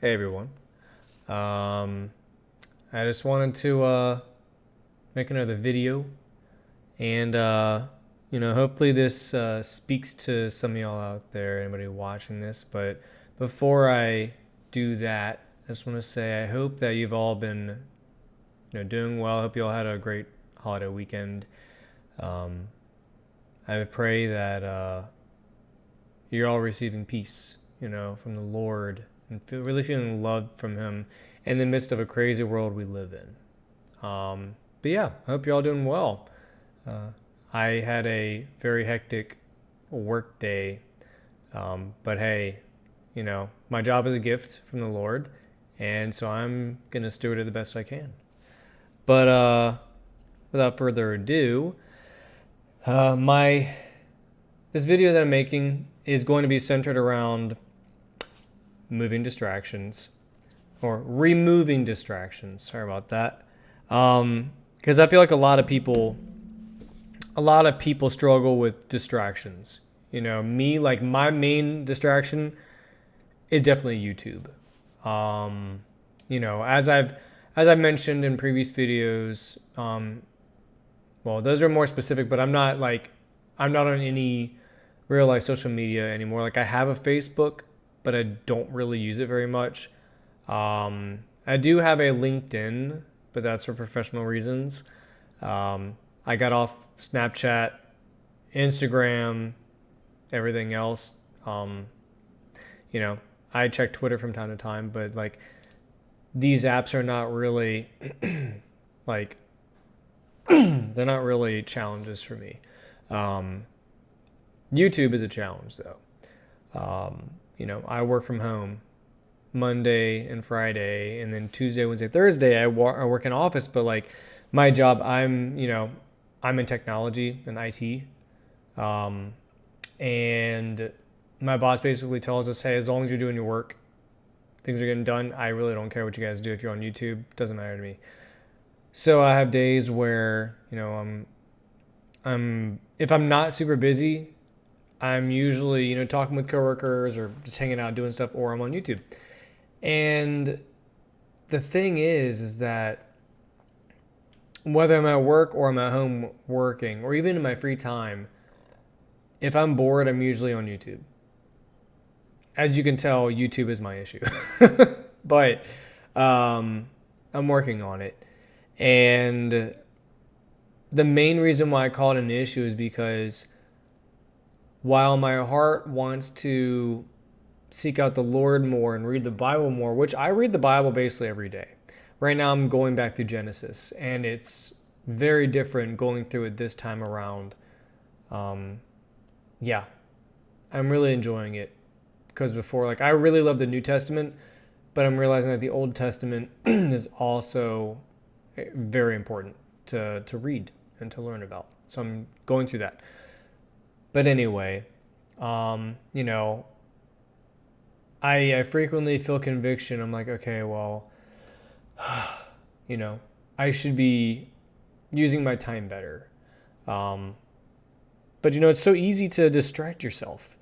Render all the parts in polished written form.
Hey everyone. Um, I just wanted to make another video and hopefully this speaks to some of y'all out there, anybody watching this. But before I do that, I just want to say I hope that you've all been doing well. I hope you all had a great holiday weekend. Um, I pray that you're all receiving peace, from the Lord and really feeling loved from Him in the midst of a crazy world we live in. But yeah, I hope you're all doing well. Uh, I had a very hectic work day, but hey, my job is a gift from the Lord, and so I'm gonna steward it the best I can. But without further ado, my this video that I'm making is going to be centered around moving distractions or removing distractions. Sorry about that. Because I feel like a lot of people struggle with distractions. Me, like my main distraction is definitely YouTube. Um, as I've mentioned in previous videos, well, those are more specific, but I'm not on any real life social media anymore. Like I have a Facebook, but I don't really use it very much. I do have a LinkedIn, but that's for professional reasons. I got off Snapchat, Instagram, everything else. Um, you know, I check Twitter from time to time, but like these apps are not really like they're not really challenges for me. Um, YouTube is a challenge though. I work from home Monday and Friday, and then Tuesday, Wednesday, Thursday, I work in office. But like my job, I'm in technology and IT, um, and my boss basically tells us, hey, as long as you're doing your work, things are getting done. I really don't care what you guys do. If you're on YouTube, it doesn't matter to me. So I have days where I'm if I'm not super busy, I'm usually talking with coworkers or just hanging out doing stuff, or I'm on YouTube. And the thing is that whether I'm at work or I'm at home working, or even in my free time, if I'm bored, I'm usually on YouTube. As you can tell, YouTube is my issue. But um, I'm working on it. And the main reason why I call it an issue is because while my heart wants to seek out the Lord more and read the Bible more, which I read the Bible basically every day. Right now, I'm going back through Genesis, and it's very different going through it this time around. Um, yeah, I'm really enjoying it because before, like, I really love the New Testament, but I'm realizing that the Old Testament is also very important to read and to learn about. So I'm going through that. But anyway, um, you know, I frequently feel conviction. I'm like, okay, well, you know, I should be using my time better. Um, but it's so easy to distract yourself.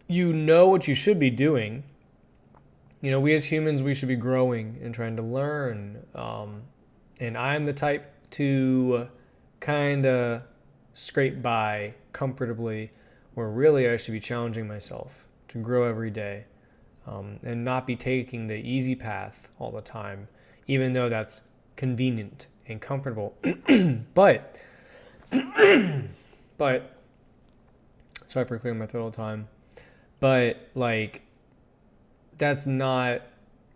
You know what you should be doing. We as humans, we should be growing and trying to learn. And I'm the type to kind of scrape by comfortably, where really I should be challenging myself to grow every day, and not be taking the easy path all the time, even though that's convenient and comfortable. but, but, sorry for clearing my throat all the time. But like, that's not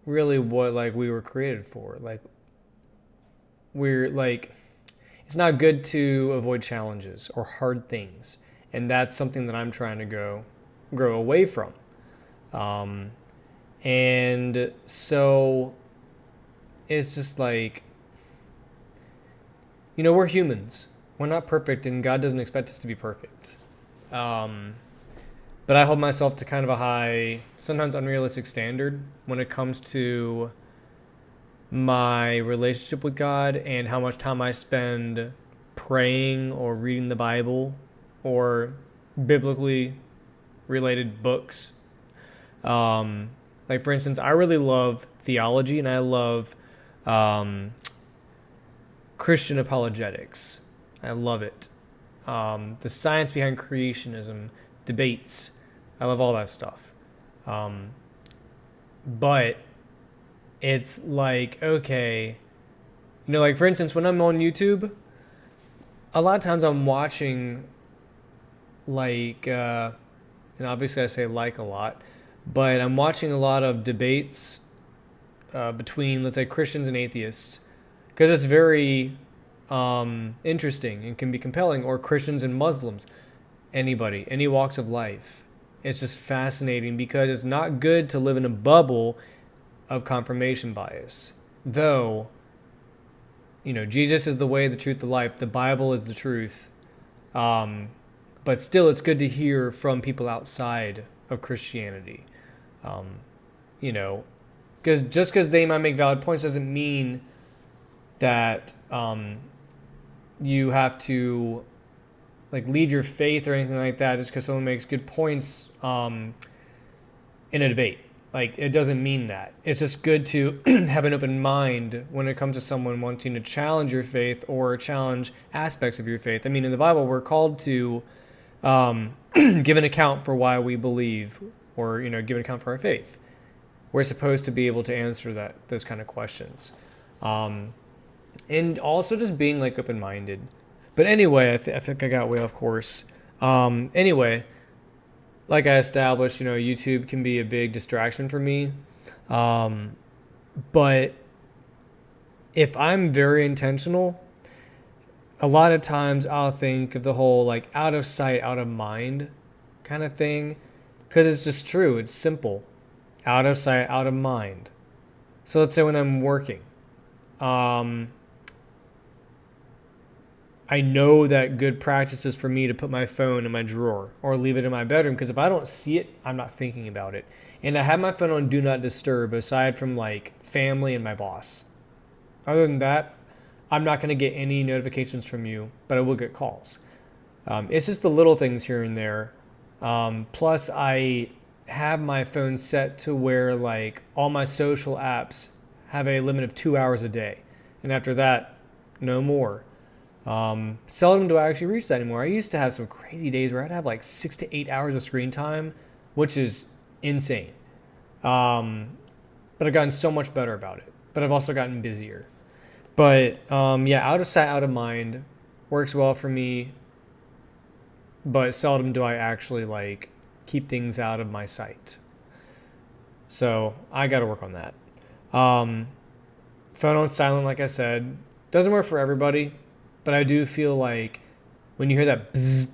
really what like we were created for. Like, we're like, it's not good to avoid challenges or hard things, and that's something that I'm trying to grow away from. Um, and so it's just like, we're humans. We're not perfect, and God doesn't expect us to be perfect. Um, but I hold myself to kind of a high, sometimes unrealistic standard when it comes to my relationship with God and how much time I spend praying or reading the Bible or biblically related books. Um, Like, for instance, I really love theology and I love um, Christian apologetics. I love it. The science behind creationism, debates. I love all that stuff. Um, but it's like, okay, like for instance, when I'm on YouTube, a lot of times I'm watching like, and obviously I say like a lot, but I'm watching a lot of debates between, let's say, Christians and atheists, because it's very interesting and can be compelling, or Christians and Muslims, anybody, any walks of life. It's just fascinating because it's not good to live in a bubble of confirmation bias. Though, Jesus is the way, the truth, the life. The Bible is the truth. But still, it's good to hear from people outside of Christianity. Um, you know, because just because they might make valid points doesn't mean that you have to like leave your faith or anything like that just because someone makes good points in a debate. Like, it doesn't mean that. It's just good to have an open mind when it comes to someone wanting to challenge your faith or challenge aspects of your faith. I mean, in the Bible, we're called to give an account for why we believe, or give an account for our faith. We're supposed to be able to answer those kind of questions, and also just being like open-minded. But anyway, I think I got way off course. Anyway, like I established, YouTube can be a big distraction for me. But if I'm very intentional, a lot of times I'll think of the whole like out of sight, out of mind kind of thing. Because it's just true. It's simple. Out of sight, out of mind. So let's say when I'm working, I know that good practice is for me to put my phone in my drawer or leave it in my bedroom, because if I don't see it, I'm not thinking about it. And I have my phone on do not disturb aside from like family and my boss. Other than that, I'm not going to get any notifications from you, but I will get calls. It's just the little things here and there. Plus, I have my phone set to where like all my social apps have a limit of 2 hours a day. And after that, no more. Seldom do I actually reach that anymore. I used to have some crazy days where I'd have like 6 to 8 hours of screen time, which is insane. But I've gotten so much better about it. But I've also gotten busier. But yeah, out of sight, out of mind works well for me. But seldom do I actually like keep things out of my sight. So I got to work on that. Phone on silent, like I said, doesn't work for everybody. But I do feel like when you hear that bzzz,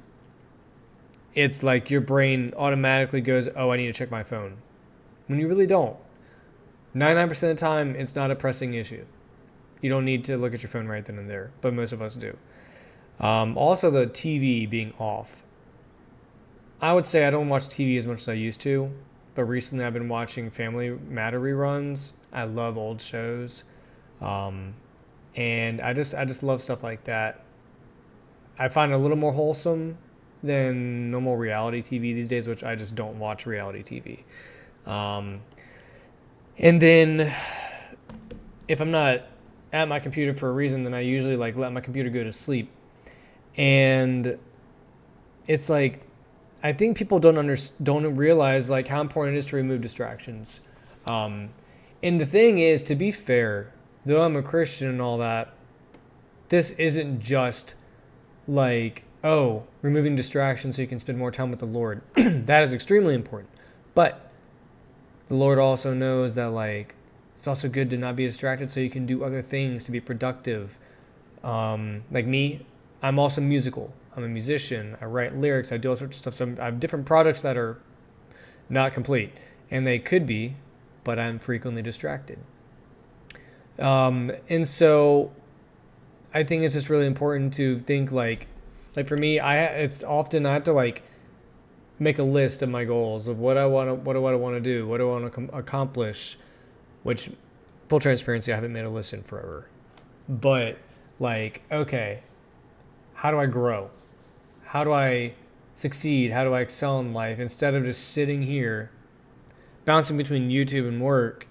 it's like your brain automatically goes, oh, I need to check my phone. When you really don't. 99% of the time, it's not a pressing issue. You don't need to look at your phone right then and there, but most of us do. Also, the TV being off. I would say I don't watch TV as much as I used to, but recently I've been watching Family Matter reruns. I love old shows. And I just love stuff like that. I find it a little more wholesome than normal reality TV these days, which I just don't watch reality TV. And then if I'm not at my computer for a reason, then I usually like let my computer go to sleep. And it's like, I think people don't realize like how important it is to remove distractions. And the thing is, to be fair, though I'm a Christian and all that, this isn't just like, oh, removing distractions so you can spend more time with the Lord. That is extremely important. But the Lord also knows that like it's also good to not be distracted so you can do other things to be productive. Like me, I'm also musical. I'm a musician. I write lyrics. I do all sorts of stuff. So I have different products that are not complete. And they could be, but I'm frequently distracted. And so I think it's just really important to think like for me, it's often I have to like make a list of my goals of what do I want to do, what do I want to accomplish, which, full transparency, I haven't made a list in forever. But like, okay, how do I grow? How do I succeed? How do I excel in life? Instead of just sitting here bouncing between YouTube and work,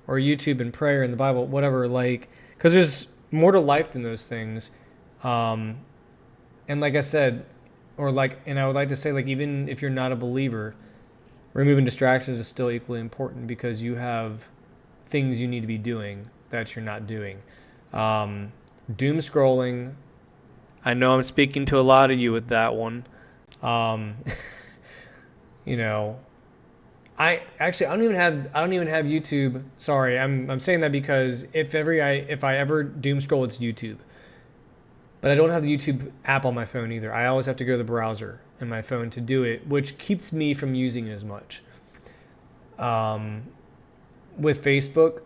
or YouTube and prayer and the Bible, whatever, like, because there's more to life than those things. And like I said, and I would like to say, like, even if you're not a believer, removing distractions is still equally important because you have things you need to be doing that you're not doing. Doom scrolling. I know I'm speaking to a lot of you with that one. You know, I don't even have YouTube. Sorry, I'm saying that because if I ever doom scroll, it's YouTube. But I don't have the YouTube app on my phone either. I always have to go to the browser in my phone to do it, which keeps me from using it as much. With Facebook,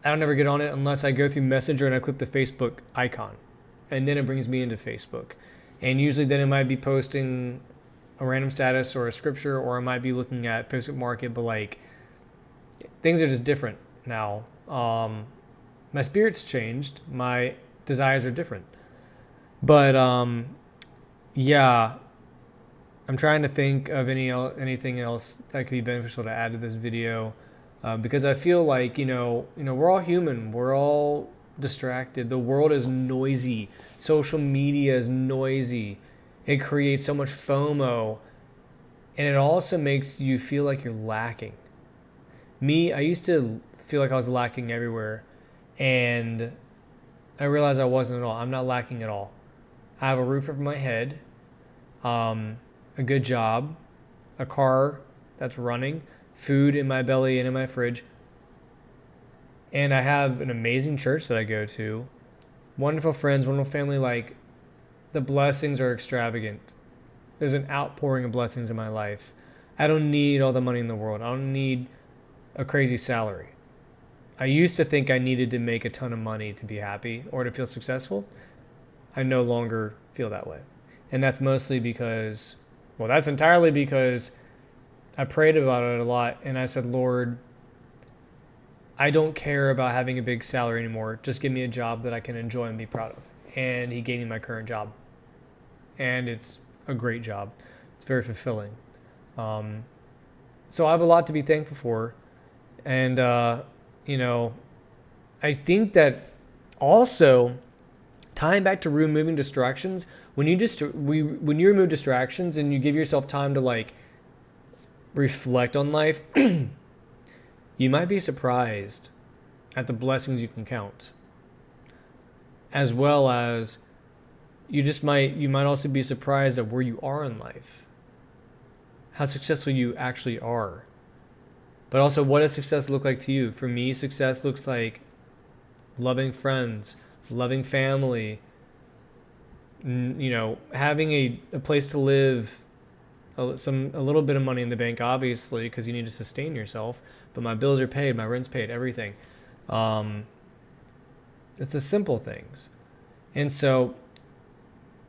I don't ever get on it unless I go through Messenger and I click the Facebook icon. And then it brings me into Facebook. And usually then it might be posting a random status or a scripture, or I might be looking at Facebook Market, but like things are just different now. My spirit's changed. My desires are different. But yeah, I'm trying to think of anything else that could be beneficial to add to this video, because I feel like we're all human. We're all distracted. The world is noisy. Social media is noisy. It creates so much FOMO, and it also makes you feel like you're lacking. I used to feel like I was lacking everywhere, and I realized I wasn't at all. I'm not lacking at all. I have a roof over my head, a good job, a car that's running, food in my belly and in my fridge, and I have an amazing church that I go to, wonderful friends, wonderful family. Like, the blessings are extravagant. There's an outpouring of blessings in my life. I don't need all the money in the world. I don't need a crazy salary. I used to think I needed to make a ton of money to be happy or to feel successful. I no longer feel that way. And that's that's entirely because I prayed about it a lot, and I said, Lord, I don't care about having a big salary anymore. Just give me a job that I can enjoy and be proud of. And he gave me my current job. And it's a great job. It's very fulfilling. So I have a lot to be thankful for. And, I think that also, tying back to removing distractions, when you remove distractions and you give yourself time to like reflect on life, you might be surprised at the blessings you can count, as well as you might also be surprised at where you are in life, how successful you actually are, but also what does success look like to you. For me, success looks like loving friends, loving family, having a place to live, a little bit of money in the bank, obviously, because you need to sustain yourself, but my bills are paid, my rent's paid, everything. It's the simple things. And so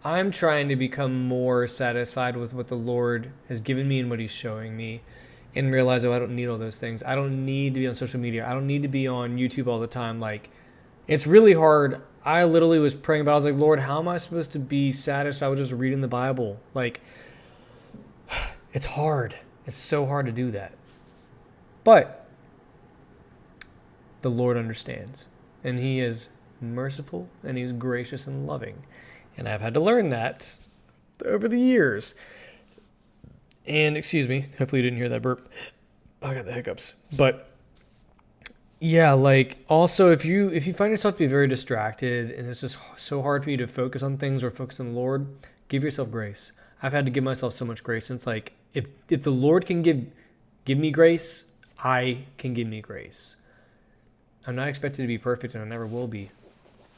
I'm trying to become more satisfied with what the Lord has given me and what he's showing me, and realize, I don't need all those things. I don't need to be on social media. I don't need to be on YouTube all the time. Like, it's really hard. I literally was praying about it. I was like, Lord, how am I supposed to be satisfied with just reading the Bible? Like, it's hard. It's so hard to do that. But the Lord understands. And he is merciful, and he's gracious and loving. And I've had to learn that over the years. And excuse me, hopefully you didn't hear that burp. I got the hiccups. But yeah, like, also, if you find yourself to be very distracted and it's just so hard for you to focus on things or focus on the Lord, give yourself grace. I've had to give myself so much grace. And it's like, if the Lord can give me grace, I can give me grace. I'm not expected to be perfect, and I never will be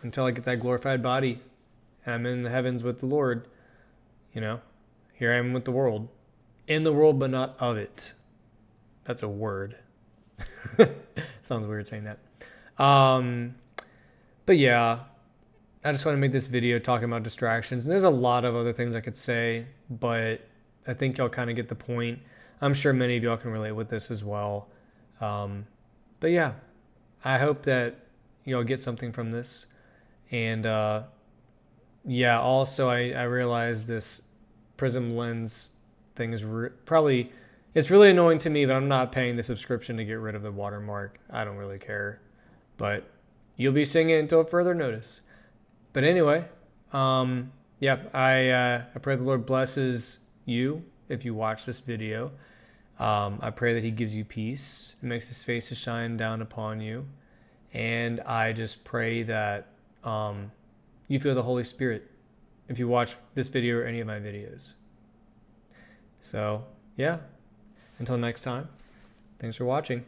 until I get that glorified body and I'm in the heavens with the Lord. Here I am with the world. In the world, but not of it. That's a word. Sounds weird saying that. But yeah, I just want to make this video talking about distractions. There's a lot of other things I could say, but I think y'all kind of get the point. I'm sure many of y'all can relate with this as well. But yeah, I hope that y'all get something from this. And also I realized this prism lens thing is probably It's really annoying to me, but I'm not paying the subscription to get rid of the watermark. I don't really care. But you'll be seeing it until further notice. But anyway, yeah, I pray the Lord blesses you if you watch this video. I pray that he gives you peace and makes his face to shine down upon you. And I just pray that you feel the Holy Spirit if you watch this video or any of my videos. So, yeah, until next time, thanks for watching.